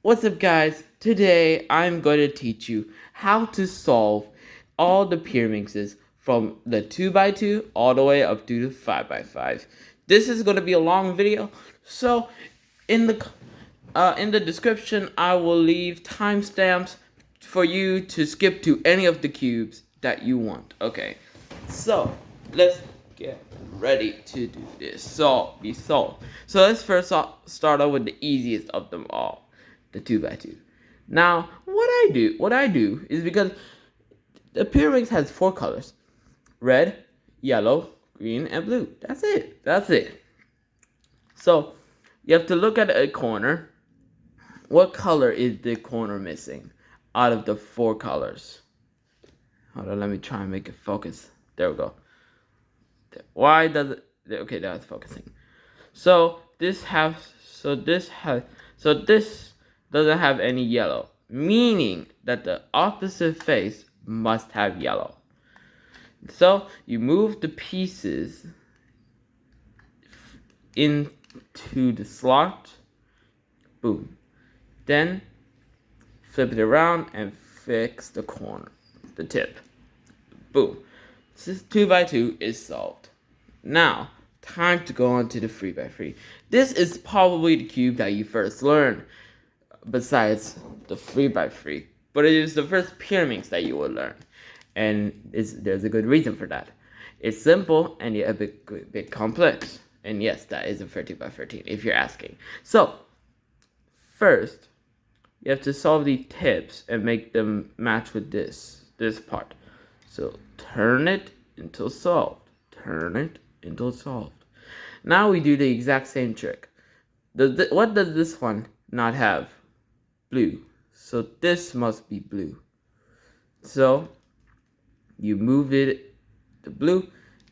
What's up, guys? Today I'm going to teach you how to solve all the pyraminxes from the 2x2 all the way up to the 5x5. This is going to be a long video, so in the description I will leave timestamps for you to skip to any of the cubes that you want. Okay, so let's get ready to do this. So let's first start off with the easiest of them all, the 2x2. Now, what I do is, because the pyraminx has 4 colors: red, yellow, green, and blue. That's it. So you have to look at a corner. What color is the corner missing out of the 4 colors? Hold on, let me try and make it focus. There we go. Why does it? Okay, that's focusing. So this doesn't have any yellow, meaning that the opposite face must have yellow. So you move the pieces into the slot. Boom. Then flip it around and fix the corner, the tip. Boom. This 2x2 is solved. Now, time to go on to the 3x3. This is probably the cube that you first learned, besides the 3x3. But it is the first pyraminx that you will learn. And there's a good reason for that. It's simple and yet a bit complex. And yes, that is a 13x13 if you're asking. So, first, you have to solve the tips and make them match with this part. So turn it until solved. Turn it until solved. Now we do the exact same trick. What does this one not have? Blue. So this must be blue. So you move it to blue,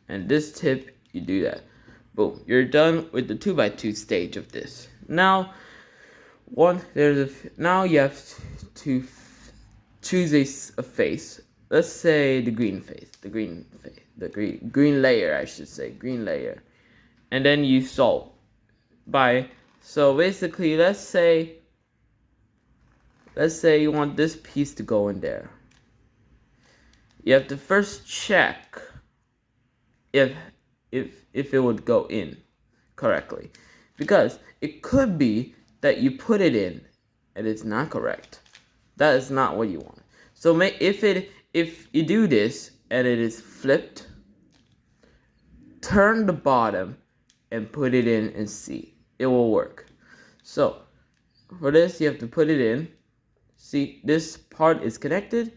and this tip, you do that. Boom. You're done with the 2x2 stage of this. Now you have to choose a face. Let's say the green face, the green layer, I should say, green layer, and then you solve so basically, let's say you want this piece to go in there. You have to first check if it would go in correctly, because it could be that you put it in and it's not correct. That is not what you want. So if you do this and it is flipped, turn the bottom and put it in and see. It will work. So for this, you have to put it in. See, this part is connected.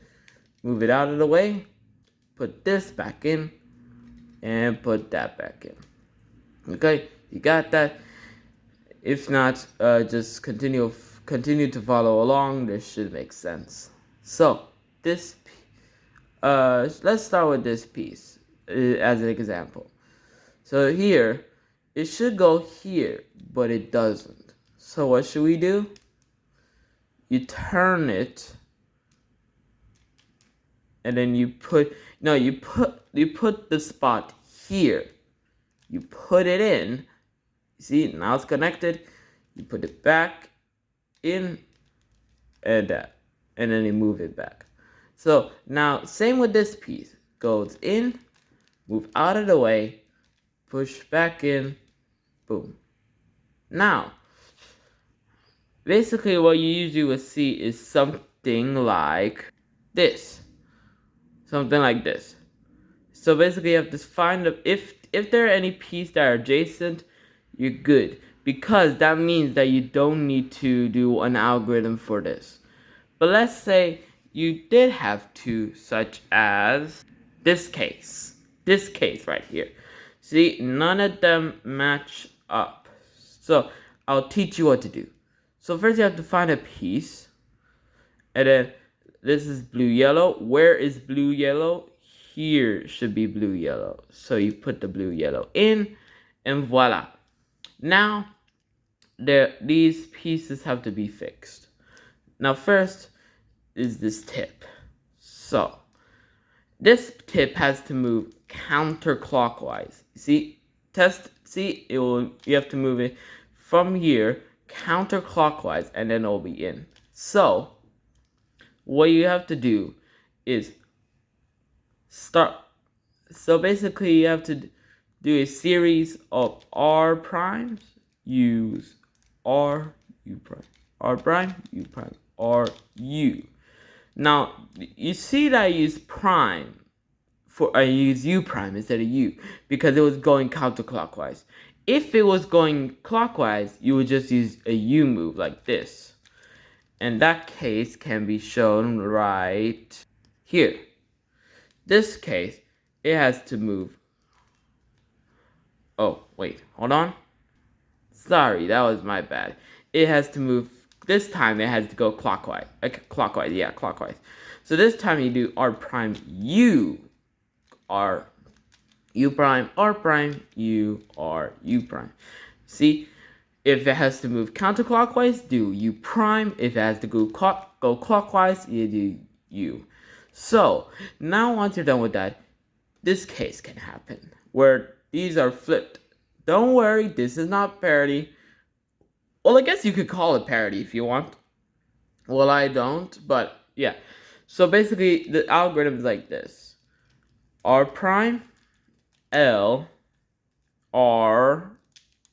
Move it out of the way. Put this back in and put that back in. Okay, you got that? If not, just continue to follow along. This should make sense. So this, let's start with this piece as an example. So here, it should go here, but it doesn't. So what should we do? You turn it, and then you put the spot here. You put it in. See, now it's connected. You put it back in, and then you move it back. So now, same with this piece. Goes in, move out of the way, push back in, boom. Now, basically what you usually will see is something like this. Something like this. So basically you have to find if there are any pieces that are adjacent, you're good, because that means that you don't need to do an algorithm for this. But let's say you did have to, such as this case right here. See, none of them match up. So I'll teach you what to do. So first you have to find a piece, and then this is blue yellow. Where is blue yellow? Here should be blue yellow. So you put the blue yellow in, and voila. Now these pieces have to be fixed. Now first is this tip. So this tip has to move counterclockwise. See, you have to move it from here counterclockwise, and then it'll be in. So what you have to do is start. So basically, you have to do a series of R primes. Use R, U prime, R prime, U prime, R, U. Now, you see that I use prime I use U prime instead of U because it was going counterclockwise. If it was going clockwise, you would just use a U move like this. And that case can be shown right here. This case, it has to move. Oh, wait, hold on. Sorry, that was my bad. It has to move. This time it has to go clockwise. Clockwise, yeah, clockwise. So this time you do R prime U, R, U prime, R prime, U, R, U prime. See, if it has to move counterclockwise, do U prime. If it has to go clockwise, you do U. So now once you're done with that, this case can happen where these are flipped. Don't worry, this is not parity. Well, I guess you could call it parity if you want. Well, I don't, but yeah. So basically, the algorithm is like this. R prime, L, R,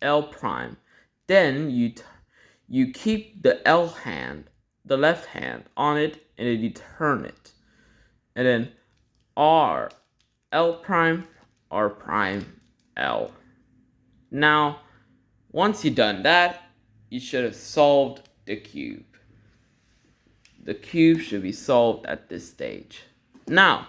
L prime. Then you keep the L hand, the left hand, on it, and then you turn it. And then R, L prime, R prime, L. Now, once you've done that, you should have solved the cube. The cube should be solved at this stage. Now,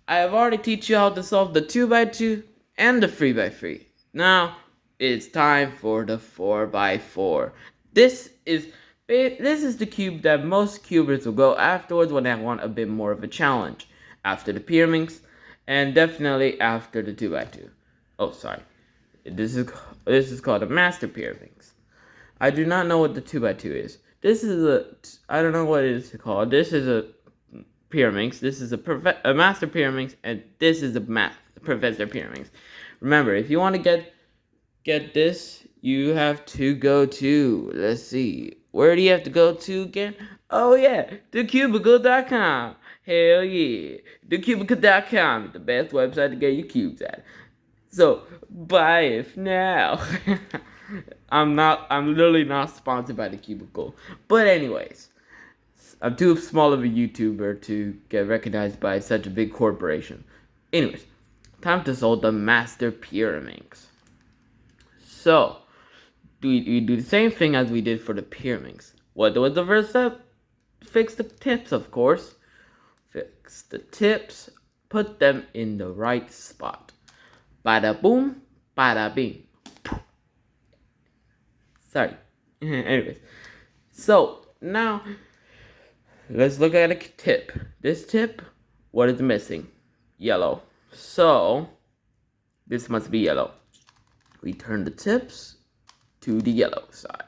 I have already taught you how to solve the 2x2 and the 3x3. Now, it's time for the 4x4. This is the cube that most cubers will go afterwards when they want a bit more of a challenge. After the pyraminx, and definitely after the 2x2. Oh, sorry. This is called a master pyraminx. I do not know what the 2x2 is. This is I don't know what it is called. This is a pyraminx. This is a master pyraminx, and this is a professor pyraminx. Remember, if you want to get this, you have to go to, let's see, where do you have to go to again? Oh yeah, thecubicle.com. Hell yeah, thecubicle.com is the best website to get your cubes at. So buy it now. I'm literally not sponsored by the Cubicle. But anyways, I'm too small of a YouTuber to get recognized by such a big corporation. Anyways, time to solve the master pyraminx. So, we do the same thing as we did for the pyraminx. What was the first step? Fix the tips, of course. Fix the tips. Put them in the right spot. Bada boom, bada bing. Sorry. Anyways. So, now, let's look at a tip. This tip, what is missing? Yellow. So, this must be yellow. We turn the tips to the yellow side.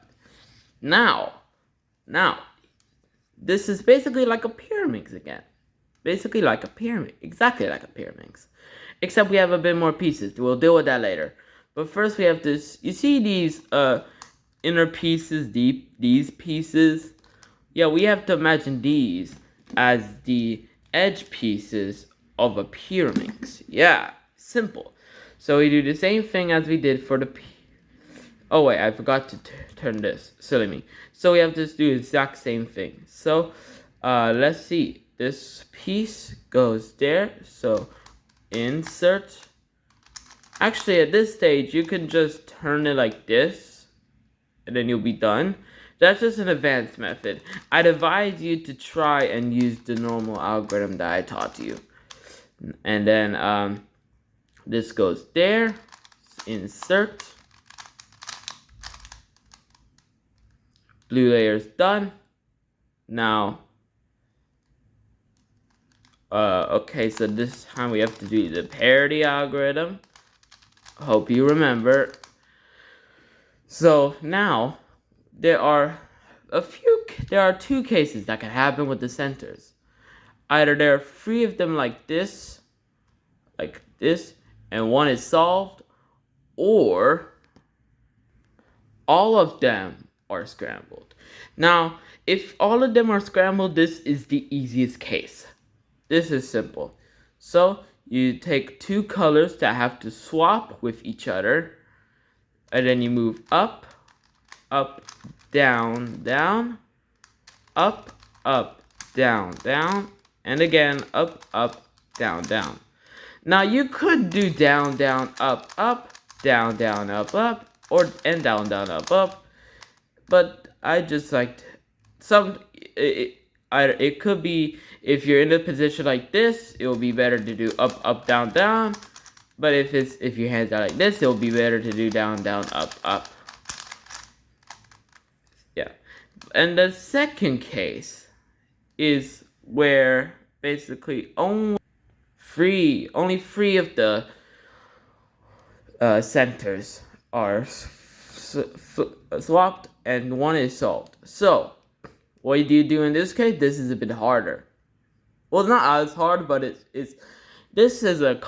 Now, this is basically like a pyraminx again. Basically like a pyramid. Exactly like a pyraminx. Except we have a bit more pieces. We'll deal with that later. But first we have this. You see these inner pieces, these pieces? Yeah, we have to imagine these as the edge pieces of a pyraminx. Yeah, simple. So we do the same thing as we did for the oh wait, I forgot to turn this. Silly me. So we have to do the exact same thing. So let's see. This piece goes there. So insert. Actually, at this stage, you can just turn it like this, and then you'll be done. That's just an advanced method. I'd advise you to try and use the normal algorithm that I taught you. And then this goes there. Insert. Blue layer is done. Now, okay, so this time we have to do the parity algorithm. Hope you remember. So now there are two cases that can happen with the centers. Either there are 3 of them like this, and one is solved, or all of them are scrambled. Now, if all of them are scrambled, this is the easiest case. This is simple. So you take two colors that have to swap with each other, and then you move up, up, down, down, up, up, down, down, and again up, up, down, down. Now you could do down, down, up, up, down, down, up, up, and down, down, up, up, but I just liked some. It could be, if you're in a position like this, it will be better to do up, up, down, down. But if your hands are like this, it will be better to do down, down, up, up. Yeah. And the second case is where basically only three of the centers are swapped and one is solved. So what do you do in this case? This is a bit harder. Well, it's not as hard, but this is a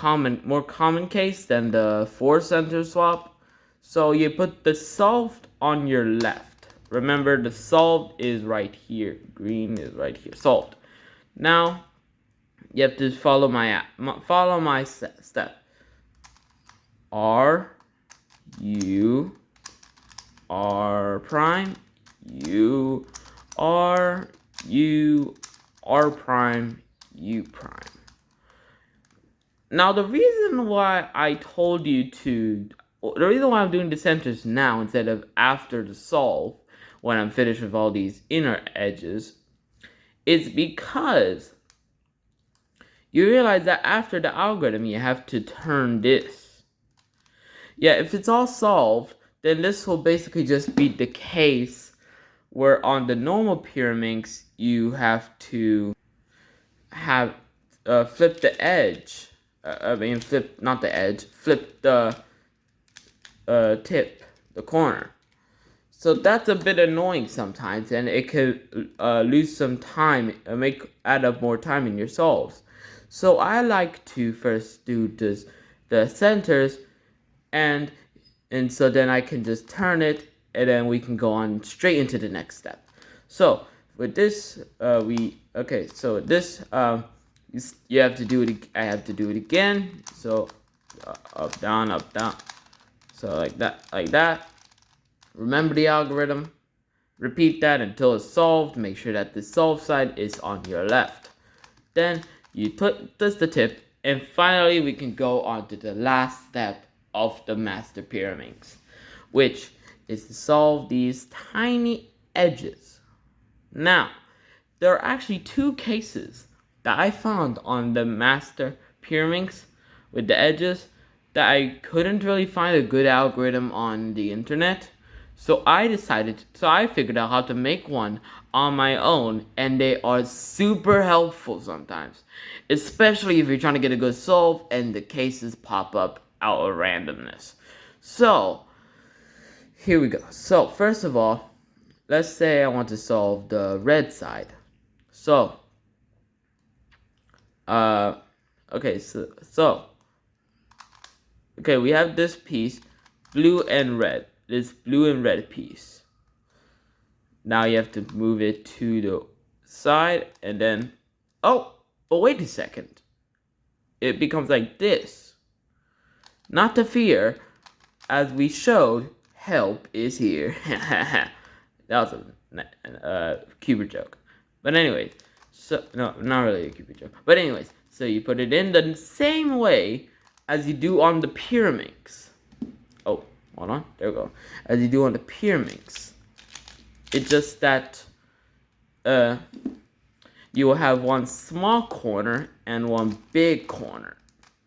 more common case than the 4 center swap. So you put the solved on your left. Remember, the solved is right here. Green is right here. Solved. Now you have to follow my step. R U R prime U R U R prime U prime. Now the reason why I'm doing the centers now instead of after the solve, when I'm finished with all these inner edges, is because you realize that after the algorithm, you have to turn this. Yeah, if it's all solved, then this will basically just be the case where on the normal pyraminx, you have to flip the edge. Flip the tip, the corner. So that's a bit annoying sometimes, and it could lose some time, add up more time in your solves. So I like to first do the centers, and so then I can just turn it, and then we can go on straight into the next step. So with this, you have to do it. I have to do it again. So up, down, up, down. So like that. Remember the algorithm. Repeat that until it's solved. Make sure that the solved side is on your left. Then you put the tip, and finally we can go on to the last step of the master pyraminx, which is to solve these tiny edges. Now, there are actually 2 cases that I found on the master pyraminx with the edges that I couldn't really find a good algorithm on the internet. So I figured out how to make one on my own, and they are super helpful sometimes, especially if you're trying to get a good solve and the cases pop up out of randomness. So here we go. So first of all, let's say I want to solve the red side. So we have this piece, blue and red. This blue and red piece. Now you have to move it to the side, and then but wait a second. It becomes like this. Not to fear, as we showed, help is here. That was a Cupid joke. But anyways, so no, not really a Cupid joke. But anyways, so you put it in the same way as you do on the pyraminx. Oh, hold on, there we go. As you do on the pyraminx. It's just that you will have one small corner and one big corner.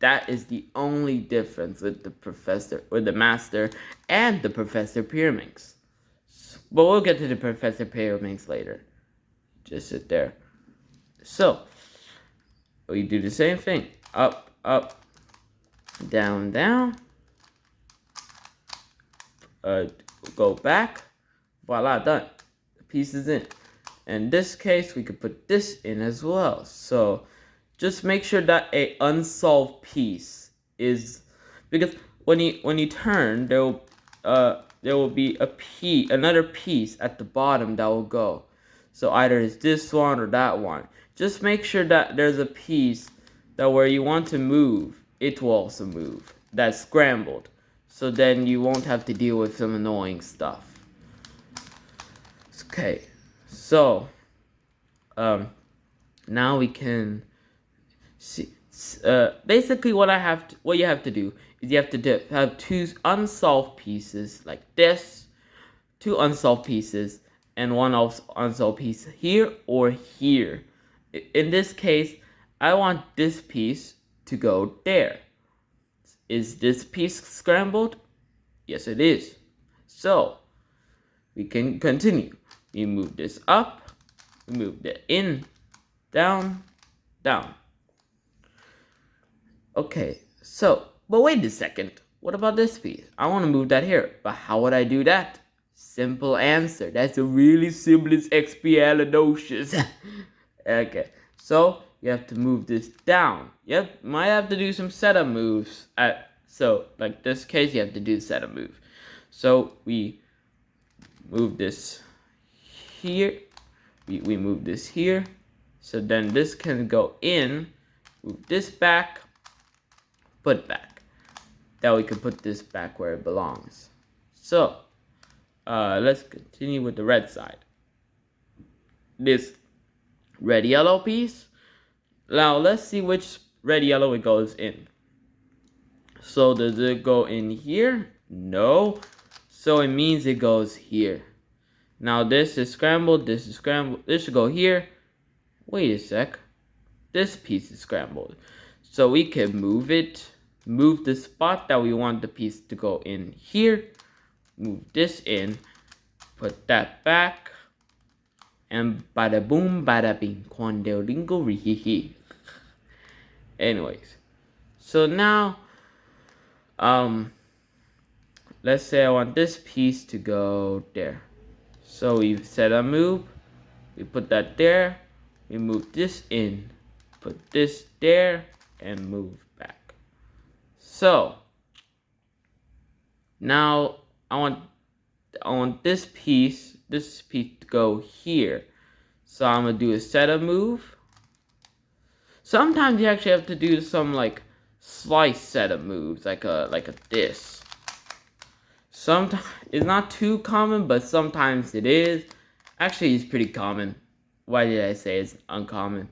That is the only difference with the master and the professor pyraminx. But we'll get to the professor pyraminx later. Just sit there. So we do the same thing. Up, up, down, down. Go back. Voila, done. The piece is in. In this case, we could put this in as well. So just make sure that a unsolved piece is, because when you turn, there will there will be another piece at the bottom that will go. So either it's this one or that one. Just make sure that there's a piece that where you want to move, it will also move. That's scrambled. So then you won't have to deal with some annoying stuff. Okay, so now we can see. Basically, what you have to do is you have to have two unsolved pieces like this, two unsolved pieces, and one unsolved piece here or here. In this case, I want this piece to go there. Is this piece scrambled? Yes, it is. So we can continue. We move this up, we move the in, down, down. Okay, so, but wait a second. What about this piece? I want to move that here, but how would I do that? Simple answer. That's a really simplest expialidocious. Okay, so you have to move this down. Yep, might have to do some setup moves. So, like this case, you have to do setup move. So we move this here. We move this here. So then this can go in. Move this back. Put it back. That we can put this back where it belongs. So let's continue with the red side. This red yellow piece. Now let's see which red yellow it goes in. So does it go in here? No. So it means it goes here. Now this is scrambled, this is scrambled. This should go here. Wait a sec. This piece is scrambled. So we can move it. Move the spot that we want the piece to go in here. Move this in. Put that back. And bada boom, bada bing. Quandelingo rihihi. Anyways. So now, let's say I want this piece to go there. So we set a move. We put that there. We move this in. Put this there. And move back. So now I want this piece to go here. So I'm gonna do a setup move. Sometimes you actually have to do some like slice setup moves, like a this. Sometimes it's not too common, but sometimes it is. Actually, it's pretty common. Why did I say it's uncommon?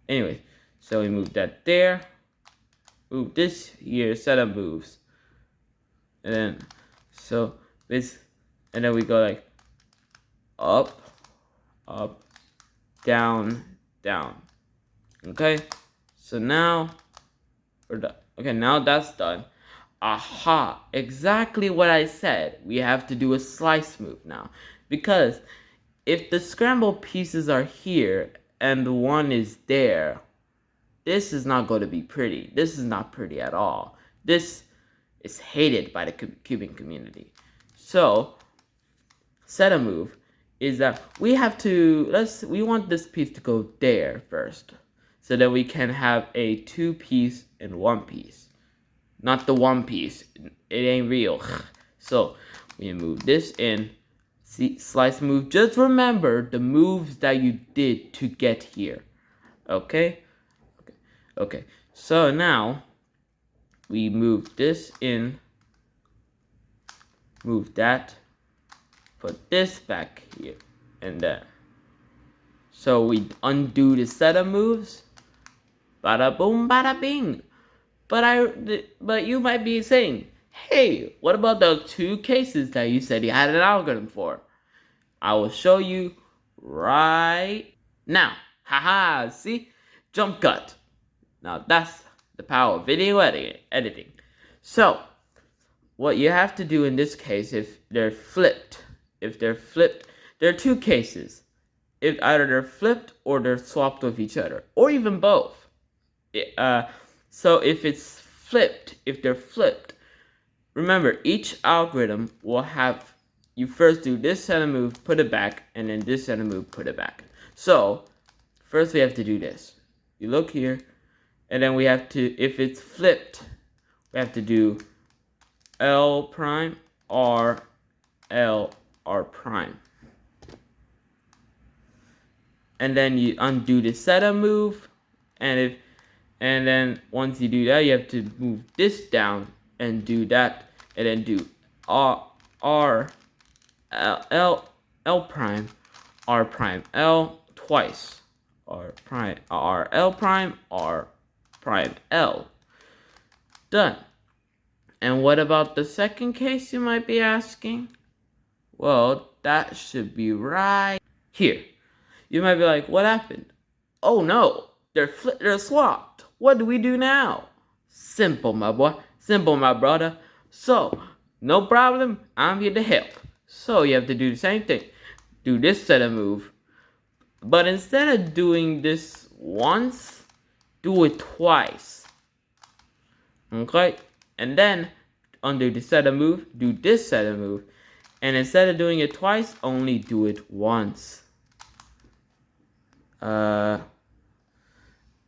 Anyway, so we move that there. Move this here, setup moves. And then, so this, and then we go like up, up, down, down. Okay, so now we're done. Okay, now that's done. Aha, exactly what I said. We have to do a slice move now. Because if the scrambled pieces are here and one is there, this is not going to be pretty. This is not pretty at all. This is hated by the cubing community. So, set a move is that we have to, we want this piece to go there first. So that we can have a 2-piece and 1-piece. Not the 1 piece. It ain't real. So, we move this in. See, slice move. Just remember the moves that you did to get here. Okay? Okay, so now we move this in, move that, put this back here, and there. So we undo the setup moves, bada boom, bada bing. But you might be saying, hey, what about the 2 cases that you said you had an algorithm for? I will show you right now. Haha, see? Jump cut. Now that's the power of video editing. So, what you have to do in this case, if they're flipped, there are 2 cases. If either they're flipped or they're swapped with each other, or even both. So if they're flipped, remember each algorithm will have, you first do this setup move, put it back, and then this setup move, put it back. So, first we have to do this. You look here. And then we have to, if it's flipped, we have to do L prime, R, L, R prime. And then you undo the setup move, and then once you do that, you have to move this down and do that, and then do R L prime, R prime L twice, R prime R L prime R prime L. Done. And what about the second case, you might be asking? Well, that should be right here. You might be like, what happened? Oh no, they're swapped. What do we do now? Simple, my boy. Simple, my brother. So, no problem. I'm here to help. So, you have to do the same thing. Do this setup move. But instead of doing this once, do it twice. Okay? And then, undo the setup move, do this setup move. And instead of doing it twice, only do it once.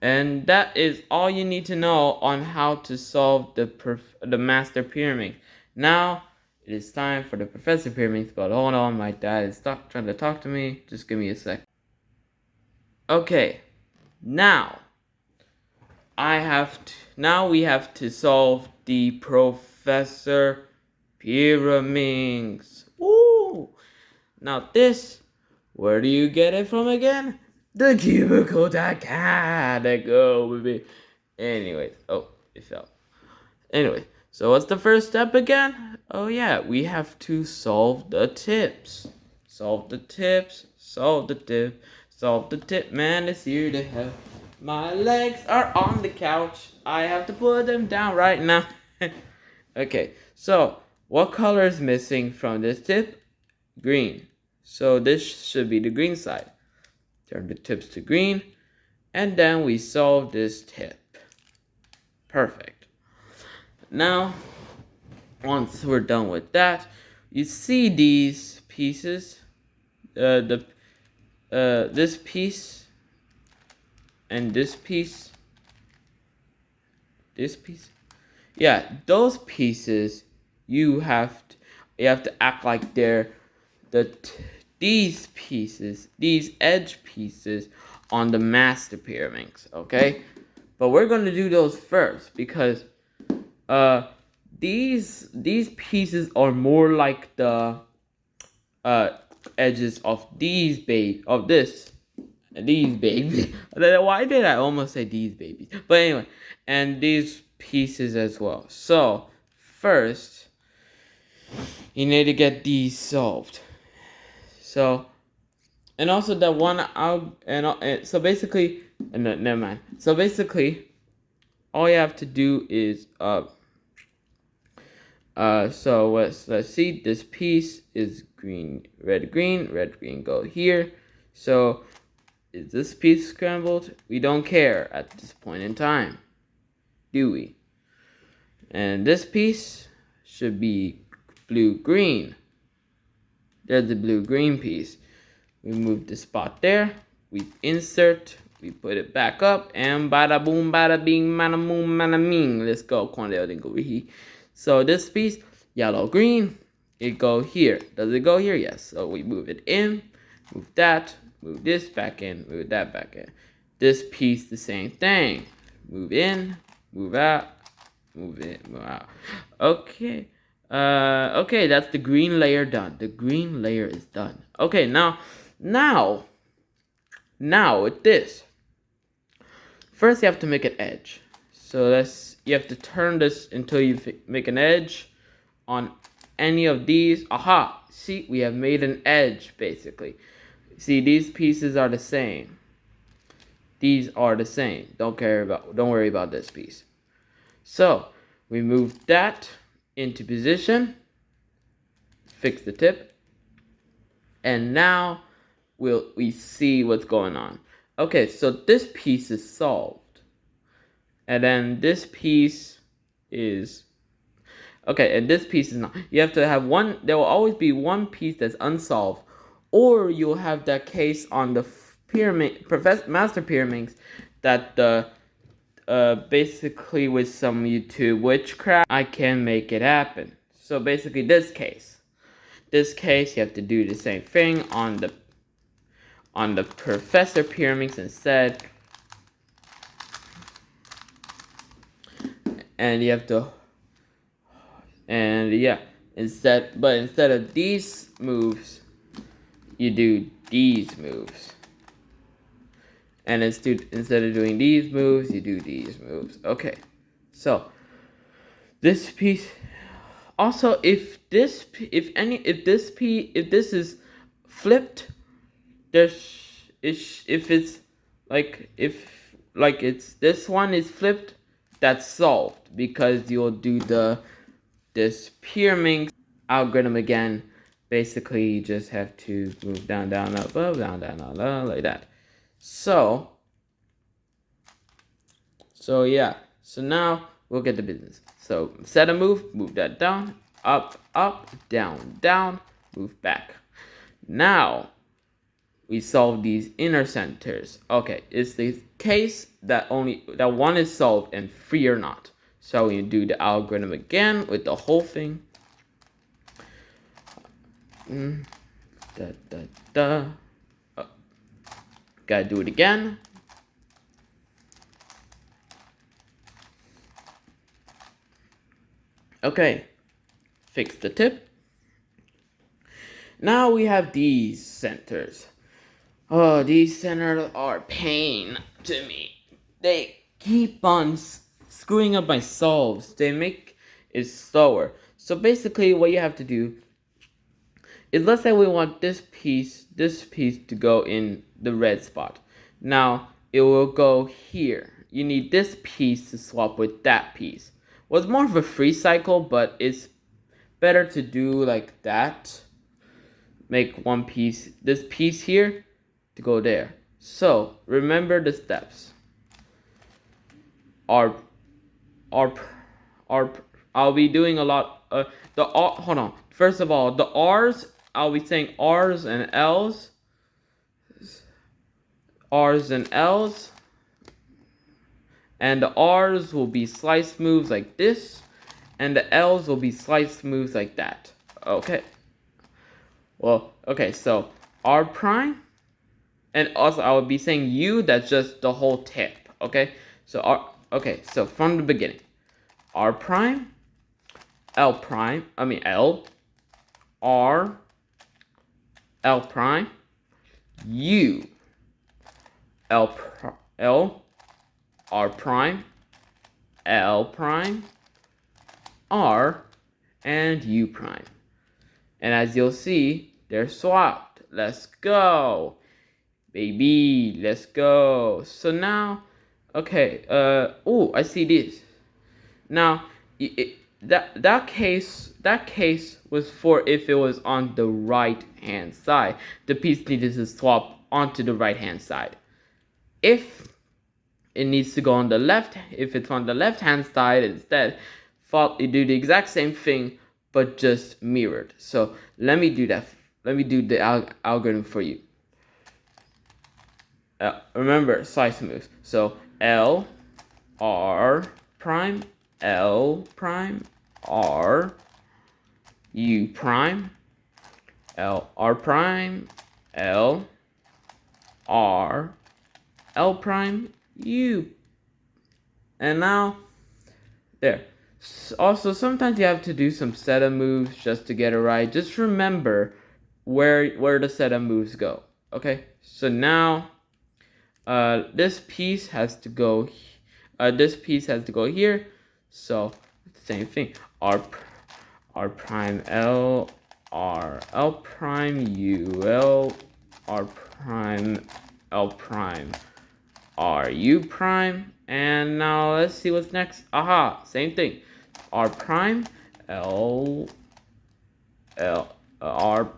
And that is all you need to know on how to solve the master pyramid. Now, it is time for the professor pyramid, but hold on, my dad is trying to talk to me. Just give me a sec. Okay, now we have to solve the professor pyramid. Woo! Now this, where do you get it from again? The cubicle.cat. Go, baby. Anyways, oh, it fell. Anyway, so what's the first step again? Oh yeah, we have to solve the tips. Solve the tips. Solve the tip. Solve the tip. Man is here to help. My legs are on the couch. I have to put them down right now. Okay, so what color is missing from this tip? Green. So this should be the green side. Turn the tips to green, and then we solve this tip. Perfect. Now, once we're done with that, you see these pieces, this piece, and this piece, yeah, those pieces you have to act like they're these pieces, these edge pieces on the master pyraminx, okay? But we're gonna do those first because these pieces are more like the edges of these babies. Why did I almost say these babies? But anyway, and these pieces as well. So first, you need to get these solved. So, and also that one out, and so basically, no, never mind. So basically, all you have to do is so let's see. This piece is green, red, green. Go here. So, is this piece scrambled? We don't care at this point in time, do we? And this piece should be blue, green. There's the blue-green piece. We move the spot there. We insert. We put it back up. And bada boom, bada bing, mana moom, mana ming. Let's go. So this piece, yellow, green, it go here. Does it go here? Yes. So we move it in. Move that. Move this back in. Move that back in. This piece, the same thing. Move in. Move out. Move in. Move out. Okay. Okay, that's the green layer done. The green layer is done. Okay, now with this, first you have to make an edge. So you have to turn this until you make an edge on any of these. Aha! See, we have made an edge basically. See, these pieces are the same. These are the same. Don't worry about this piece. So we move that into position, fix the tip, and now we see what's going on. Okay, so this piece is solved, and then this piece is okay, and this piece is not. You have to have one. There will always be one piece that's unsolved, or you'll have that case on the master pyraminx that the basically with some YouTube witchcraft, I can make it happen. So basically this case. this case, you have to do the same thing on the professor pyraminx instead. And you have to, and yeah, instead of these moves, you do these moves. And instead of doing these moves, you do these moves. Okay, so this piece. Also, if this is flipped, if it's this one is flipped, that's solved because you'll do this pyraminx algorithm again. Basically, you just have to move down, down, up, up, down, down, up, like that. So yeah. So now we'll get the business. So set a move that down, up, up, down, down, move back. Now we solve these inner centers. Okay, it's the case that one is solved and 3 are not. So you do the algorithm again with the whole thing. Gotta do it again. Okay, fix the tip. Now we have these centers. Oh, these centers are pain to me. They keep on screwing up my solves. They make it slower. So basically what you have to do is, let's say we want this piece to go in the red spot. Now it will go here. You need this piece to swap with that piece. Well, it's more of a free cycle, but it's better to do like that. Make one piece, this piece here, to go there. So remember the steps. I'll be doing a lot. Hold on. First of all, the R's, I'll be saying R's and L's. R's and L's. And the R's will be slice moves like this, and the L's will be slice moves like that. Okay. Well, okay, so R prime, and also I will be saying U, that's just the whole tip. Okay, so so from the beginning, R prime, L prime, L, R, L prime, U, L, R prime, L prime, R, and U prime. And as you'll see, they're swapped. Let's go, baby, let's go. So now, okay, oh, I see this. Now, that case was for if it was on the right hand side. The piece needed to swap onto the right hand side. If it needs to go on the left, if it's on the left hand side instead, you do the exact same thing, but just mirrored. So let me do that. Let me do the algorithm for you. Remember slice moves. So L, R prime, L prime, R, U prime, L, R prime, L, R, L prime, U. And now, there. Also, sometimes you have to do some setup moves just to get it right. Just remember where the setup moves go. Okay, so now this piece has to go. This piece has to go here. So same thing. R prime L, R L prime U L, R prime L prime R U prime. And now let's see what's next. Aha, same thing. R prime, L, R,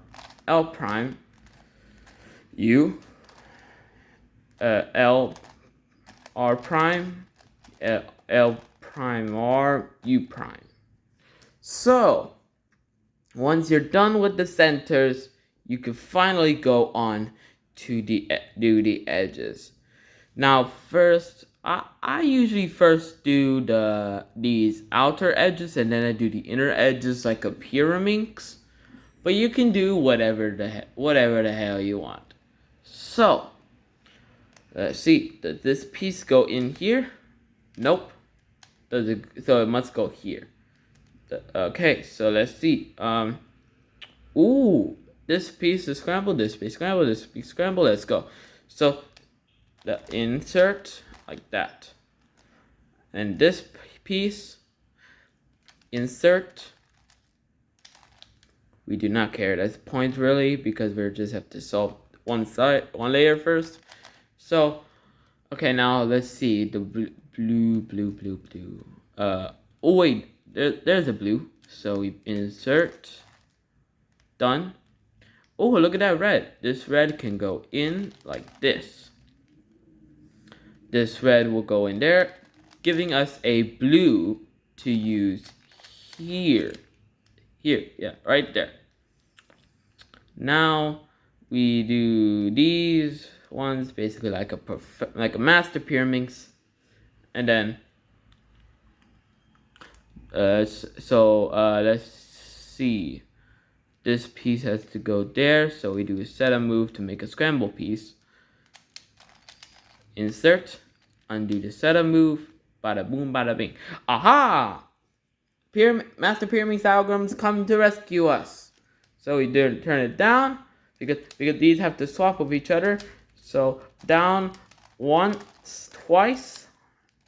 L prime, U, L, R prime, L prime, R, U prime. So, once you're done with the centers, you can finally go on to do the edges. Now, first, I usually first do these outer edges, and then I do the inner edges like a pyraminx. but you can do whatever the hell you want. So let's see. Does this piece go in here? Nope. So it must go here. Okay, so let's see. Ooh, this piece is scrambled. This piece scrambled. This piece scrambled. Let's go. So the insert like that, and this piece insert. We do not care. That's points really because we just have to solve one layer first. So okay, now let's see the blue. Oh wait, there's a blue. So we insert. Done. Oh, look at that red. This red can go in like this. This red will go in there, giving us a blue to use here. Here, yeah, right there. Now we do these ones basically like a master pyraminx, and then let's see. This piece has to go there, so we do a setup move to make a scramble piece. Insert, undo the setup move, bada boom, bada bing. Aha! Master pyraminx algorithms come to rescue us. So we turn it down because these have to swap with each other. So down once, twice,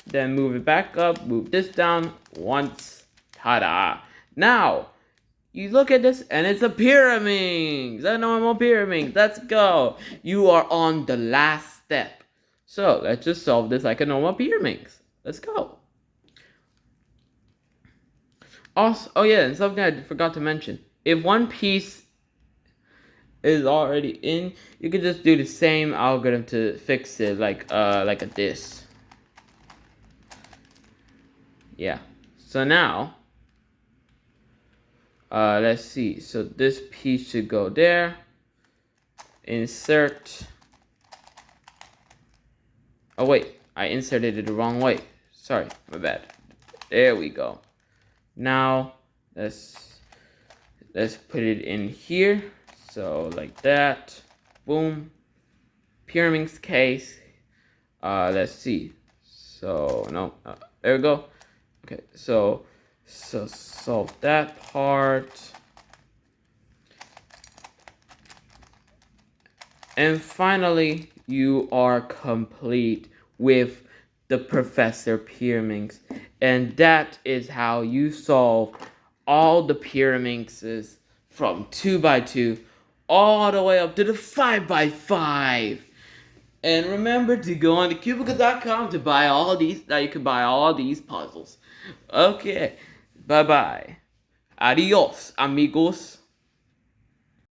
then move it back up, move this down once. Ta-da! Now you look at this and it's a pyraminx, a normal pyraminx. Let's go. You are on the last step. So let's just solve this like a normal pyraminx. Let's go. Also, oh yeah, and something I forgot to mention. If one piece is already in, you can just do the same algorithm to fix it like a this. Yeah. So now let's see. So this piece should go there. Insert. Oh wait, I inserted it the wrong way. Sorry, my bad. There we go. Now let's put it in here. So like that. Boom. Pyraminx case. Let's see. So no, there we go. Okay, so solve that part. And finally, you are complete with the Professor Pyraminx. And that is how you solve all the pyraminxes from 2x2 all the way up to the 5x5. And remember to go on to cubicle.com to buy all these. Now you can buy all these puzzles. Okay, bye bye. Adios, amigos.